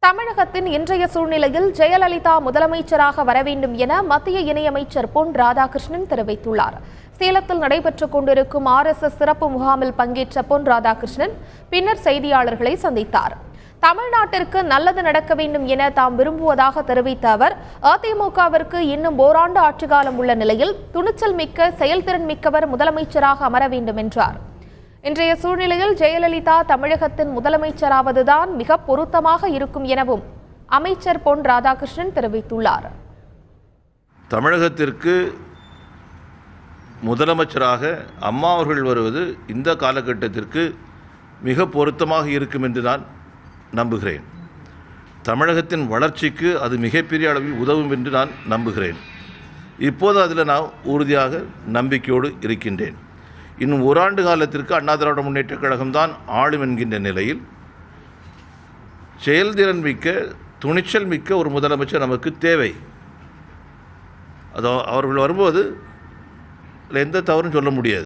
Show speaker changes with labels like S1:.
S1: தமிழகத்தின் இன்றைய சூழ்நிலையில் ஜெயலலிதா முதலமைச்சராக வர வேண்டும் என மத்திய இணையமைச்சர் பொன் ராதாகிருஷ்ணன் தெரிவித்துள்ளார். சேலத்தில் நடைபெற்றுக் கொண்டிருக்கும் RSS சிறப்பு முகாமில் பங்கேற்ற பொன் ராதாகிருஷ்ணன் பின்னர் செய்தியாளர்களை சந்தித்தார். தமிழ்நாட்டிற்கு நல்லது நடக்க வேண்டும் என தாம் விரும்புவதாக தெரிவித்த அவர், அதிமுகவிற்கு இன்னும் ஓராண்டு ஆட்சிக்காலம் உள்ள நிலையில் துணிச்சல் மிக்க செயல்திறன் மிக்கவர் முதலமைச்சராக அமர வேண்டும் என்றார். இன்றைய சூழ்நிலையில் ஜெயலலிதா தமிழகத்தின் முதலமைச்சராவதுதான் மிக பொருத்தமாக இருக்கும் எனவும் அமைச்சர் பொன் ராதாகிருஷ்ணன் தெரிவித்துள்ளார்.
S2: தமிழகத்திற்கு முதலமைச்சராக அம்மா அவர்கள் வருவது இந்த காலகட்டத்திற்கு மிக பொருத்தமாக இருக்கும் என்று நான் நம்புகிறேன். தமிழகத்தின் வளர்ச்சிக்கு அது மிகப்பெரிய அளவில் உதவும் என்று நான் நம்புகிறேன். இப்போது அதில் நான் உறுதியாக நம்பிக்கையோடு இருக்கின்றேன். இன்னும் ஓராண்டு காலத்திற்கு அண்ணா திராவிட முன்னேற்றக் கழகம்தான் ஆளும் என்கின்ற நிலையில் செயல்திறன் மிக்க துணிச்சல் மிக்க ஒரு முதலமைச்சர் நமக்கு தேவை. அதோ அவர்கள் வரும்போது எந்த தவறும் சொல்ல முடியாது.